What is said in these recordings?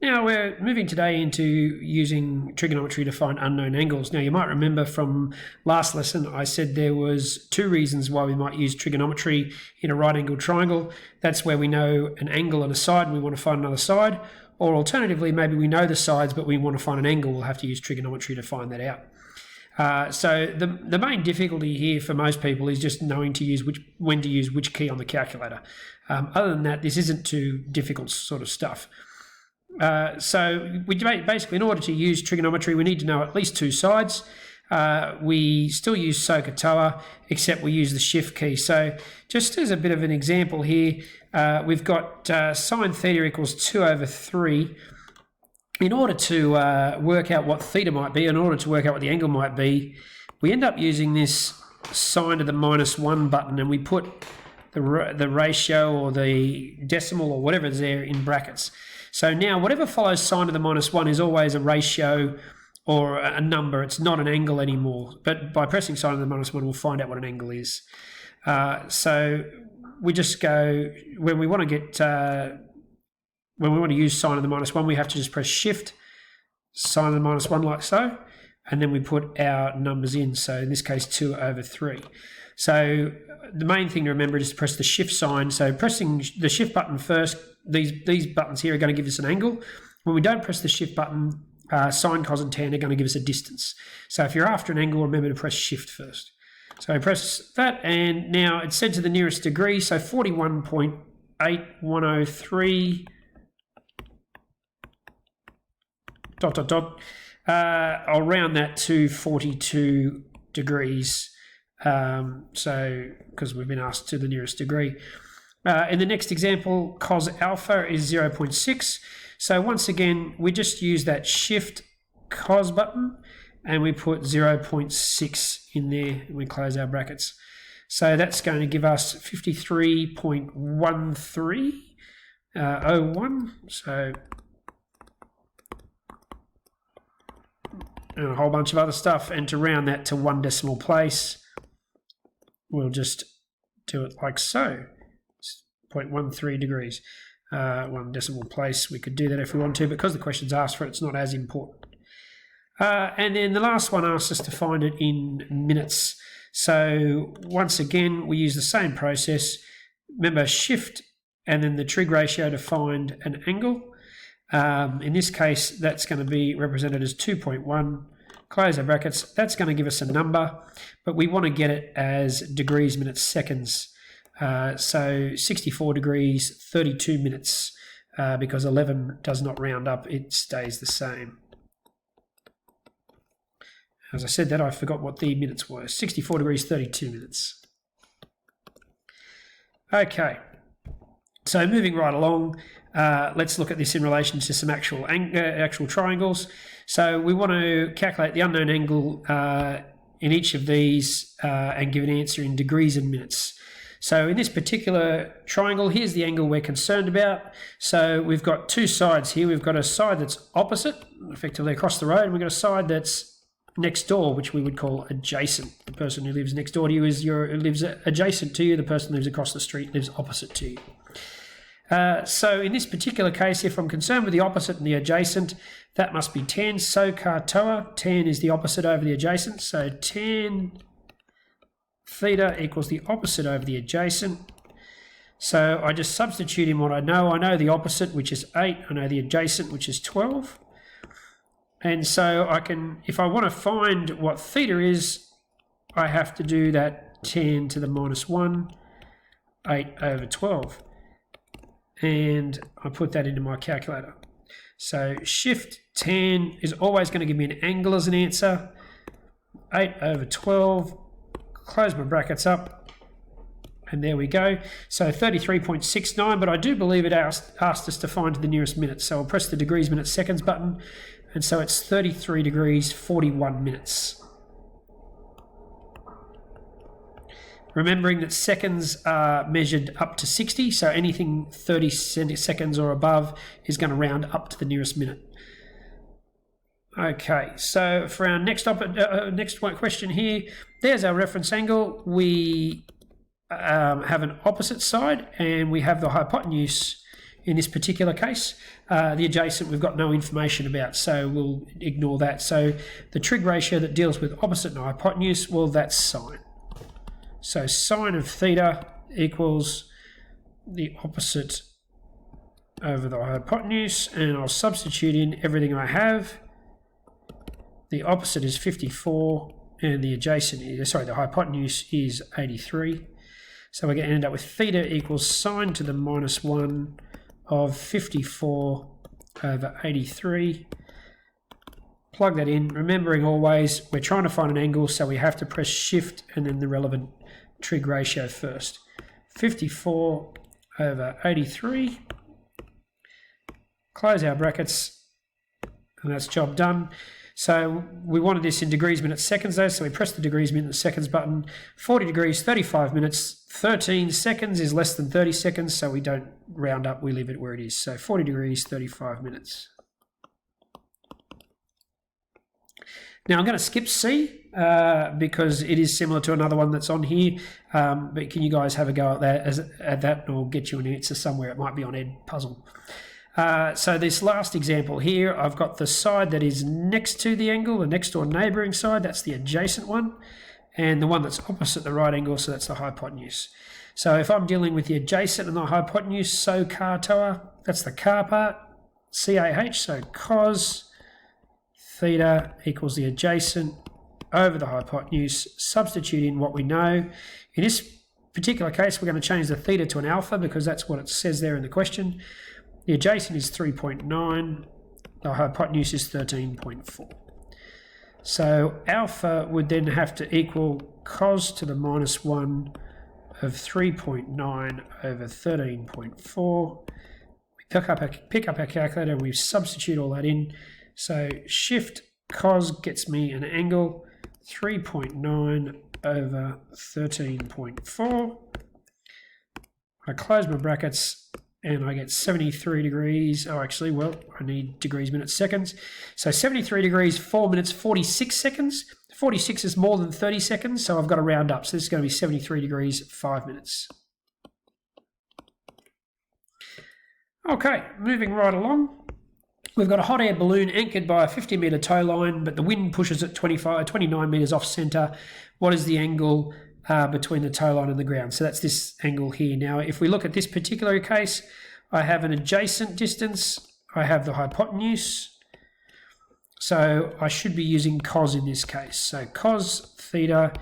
Now we're moving today into using trigonometry to find unknown angles. Now you might remember from last lesson I said there was two reasons why we might use trigonometry in a right angled triangle. That's where we know an angle on a side and we want to find another side, or alternatively maybe we know the sides but we want to find an angle. We'll have to use trigonometry to find that out. So the main difficulty here for most people is just knowing when to use which key on the calculator. Other than that, this isn't too difficult sort of stuff. So we basically, in order to use trigonometry, we need to know at least two sides. We still use SOHCAHTOA, except we use the shift key. So just as a bit of an example here, we've got sine theta equals 2 over 3. In order to work out what theta might be, in order to work out what the angle might be, we end up using this sine to the -1 button, and we put the ratio or the decimal or whatever is there in brackets. So now whatever follows sine to the -1 is always a ratio or a number. It's not an angle anymore. But by pressing sine to the -1, we'll find out what an angle is. So we just go, when we want to get, when we want to use sine to the -1, we have to just press shift, sine to the -1 like so, and then we put our numbers in. So in this case, 2 over 3. So the main thing to remember is to press the shift sign. So pressing the shift button first, these buttons here are going to give us an angle. When we don't press the shift button, sine, cos and tan are going to give us a distance. So if you're after an angle, remember to press shift first. So I press that, and now it's set to the nearest degree, so 41.8103 ... I'll round that to 42 degrees. So because we've been asked to the nearest degree. In the next example, cos alpha is 0.6. So once again, we just use that shift cos button and we put 0.6 in there and we close our brackets. So that's going to give us 53.1301. So and a whole bunch of other stuff. And to round that to 1 decimal place, we'll just do it like so. 0.13 degrees. 1 decimal place. We could do that if we want to, but because the question's asked for it, it's not as important. And then the last one asks us to find it in minutes. So once again, we use the same process. Remember, shift and then the trig ratio to find an angle. In this case, that's going to be represented as 2.1. Close our brackets. That's going to give us a number, but we want to get it as degrees, minutes, seconds. So 64 degrees, 32 minutes, because 11 does not round up, it stays the same. As I said that, I forgot what the minutes were. 64 degrees, 32 minutes. Okay, so moving right along, let's look at this in relation to some actual triangles. So we want to calculate the unknown angle in each of these and give an answer in degrees and minutes. So in this particular triangle, here's the angle we're concerned about. So we've got two sides here. We've got a side that's opposite, effectively across the road, and we've got a side that's next door, which we would call adjacent. The person who lives next door to you lives adjacent to you. The person who lives across the street lives opposite to you. So in this particular case, if I'm concerned with the opposite and the adjacent, that must be tan. SOHCAHTOA. Tan is the opposite over the adjacent. So tan theta equals the opposite over the adjacent. So I just substitute in what I know. I know the opposite, which is 8. I know the adjacent, which is 12. And so I can, if I want to find what theta is, I have to do that tan to the -1, 8 over 12. And I put that into my calculator. So shift tan is always going to give me an angle as an answer. 8 over 12. Close my brackets up. And there we go. So 33.69, but I do believe it asked us to find the nearest minute. So I'll press the degrees, minutes, seconds button. And so it's 33 degrees, 41 minutes. Remembering that seconds are measured up to 60, so anything 30 seconds or above is going to round up to the nearest minute. Okay, so for our next question here, there's our reference angle. We have an opposite side and we have the hypotenuse in this particular case. The adjacent we've got no information about, so we'll ignore that. So the trig ratio that deals with opposite and hypotenuse, well, that's sine. So sine of theta equals the opposite over the hypotenuse, and I'll substitute in everything I have. The opposite is 54, and the adjacent is, the hypotenuse is 83. So we're going to end up with theta equals sine to the minus 1 of 54 over 83. Plug that in, remembering always we're trying to find an angle, so we have to press shift and then the relevant trig ratio first. 54 over 83. Close our brackets, and that's job done. So we wanted this in degrees, minutes, seconds though, so we press the degrees, minutes, seconds button. 40 degrees, 35 minutes, 13 seconds is less than 30 seconds, so we don't round up, we leave it where it is. So 40 degrees, 35 minutes. Now I'm going to skip C because it is similar to another one that's on here, but can you guys have a go at that, or get you an answer somewhere? It might be on Edpuzzle. So this last example here, I've got the side that is next to the angle, the next door neighbouring side, that's the adjacent one, and the one that's opposite the right angle, so that's the hypotenuse. So if I'm dealing with the adjacent and the hypotenuse, so car toa, that's the car part, CAH, so cos theta equals the adjacent over the hypotenuse, substitute in what we know. In this particular case, we're going to change the theta to an alpha because that's what it says there in the question. The adjacent is 3.9, the hypotenuse is 13.4. So alpha would then have to equal cos to the minus 1 of 3.9 over 13.4. We pick up our calculator and we substitute all that in. So shift cos gets me an angle 3.9 over 13.4. I close my brackets and I get 73 degrees. Oh, actually, well, I need degrees, minutes, seconds. So 73 degrees, 4 minutes, 46 seconds. 46 is more than 30 seconds, so I've got to round up. So this is going to be 73 degrees, 5 minutes. Okay, moving right along. We've got a hot air balloon anchored by a 50-metre tow line, but the wind pushes it 29 metres off centre. What is the angle between the tow line and the ground? So that's this angle here. Now, if we look at this particular case, I have an adjacent distance. I have the hypotenuse. So I should be using cos in this case. So cos theta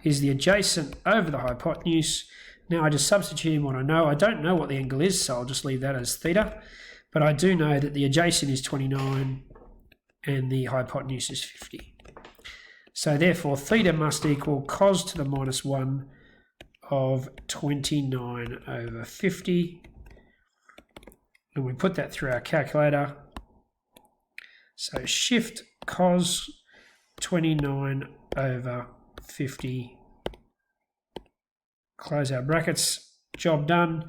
is the adjacent over the hypotenuse. Now I just substitute in what I know. I don't know what the angle is, so I'll just leave that as theta. But I do know that the adjacent is 29 and the hypotenuse is 50. So therefore, theta must equal cos to the minus 1 of 29 over 50. And we put that through our calculator. So shift cos 29 over 50. Close our brackets. Job done.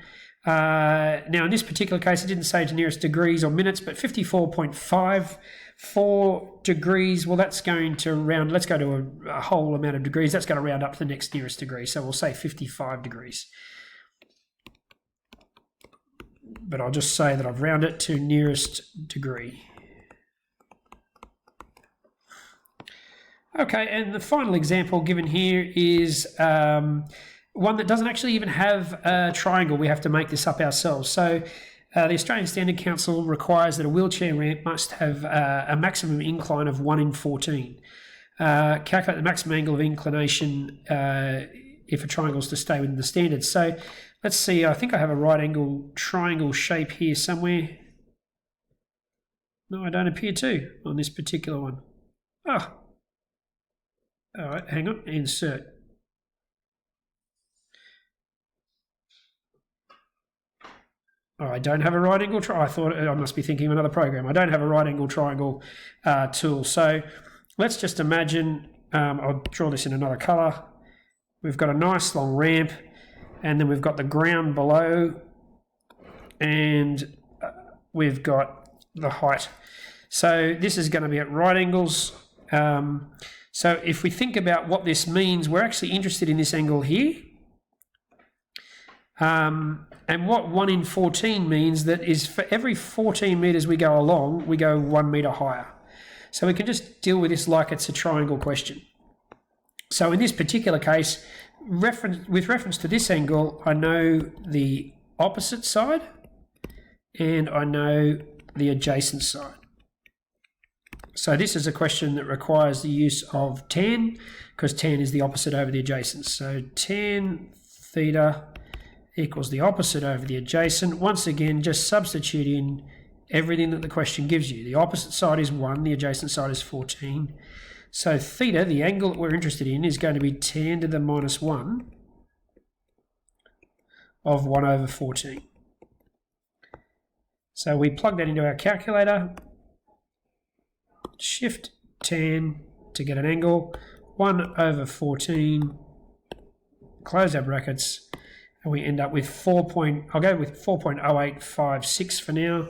Now, in this particular case, it didn't say to nearest degrees or minutes, but 54.54 degrees, well, that's going to round, let's go to a whole amount of degrees. That's going to round up to the next nearest degree. So we'll say 55 degrees. But I'll just say that I've rounded it to nearest degree. Okay, and the final example given here is one that doesn't actually even have a triangle. We have to make this up ourselves. So the Australian Standard Council requires that a wheelchair ramp must have a maximum incline of 1 in 14. Calculate the maximum angle of inclination if a triangle is to stay within the standards. So let's see, I think I have a right angle triangle shape here somewhere. No, I don't appear to on this particular one. Oh, all right, hang on, insert. Oh, I don't have a right angle triangle. I thought I must be thinking of another program. I don't have a right angle triangle tool. So let's just imagine, I'll draw this in another colour. We've got a nice long ramp, and then we've got the ground below, and we've got the height. So this is going to be at right angles. So if we think about what this means, we're actually interested in this angle here. And what 1 in 14 means that is for every 14 metres we go along, we go 1 metre higher. So we can just deal with this like it's a triangle question. So in this particular case, with reference to this angle, I know the opposite side and I know the adjacent side. So this is a question that requires the use of tan, because tan is the opposite over the adjacent. So tan theta equals the opposite over the adjacent. Once again, just substitute in everything that the question gives you. The opposite side is 1, the adjacent side is 14. So theta, the angle that we're interested in, is going to be tan to the minus 1 of 1 over 14. So we plug that into our calculator, shift tan to get an angle, 1 over 14, close our brackets, and we end up with I'll go with 4.0856 for now.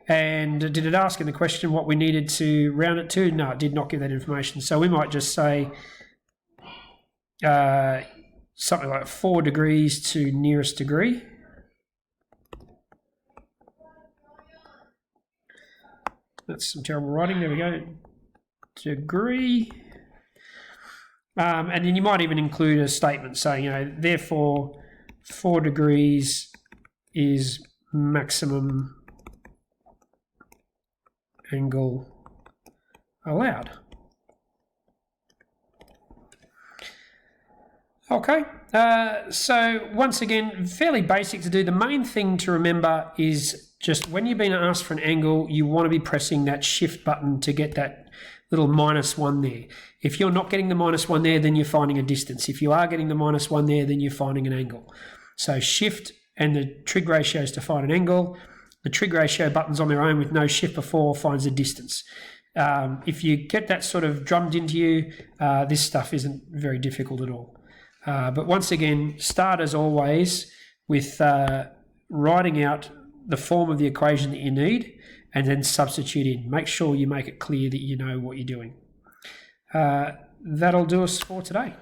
And did it ask in the question what we needed to round it to? No, it did not give that information. So we might just say something like 4 degrees to nearest degree. That's some terrible writing. There we go. Degree. And then you might even include a statement saying, therefore 4 degrees is maximum angle allowed. Okay, so once again, fairly basic to do. The main thing to remember is just when you've been asked for an angle, you want to be pressing that shift button to get that little -1 there. If you're not getting the -1 there, then you're finding a distance. If you are getting the -1 there, then you're finding an angle. So shift and the trig ratios to find an angle. The trig ratio buttons on their own with no shift before finds a distance. If you get that sort of drummed into you, this stuff isn't very difficult at all. But once again, start as always with writing out the form of the equation that you need and then substitute in. Make sure you make it clear that you know what you're doing. That'll do us for today.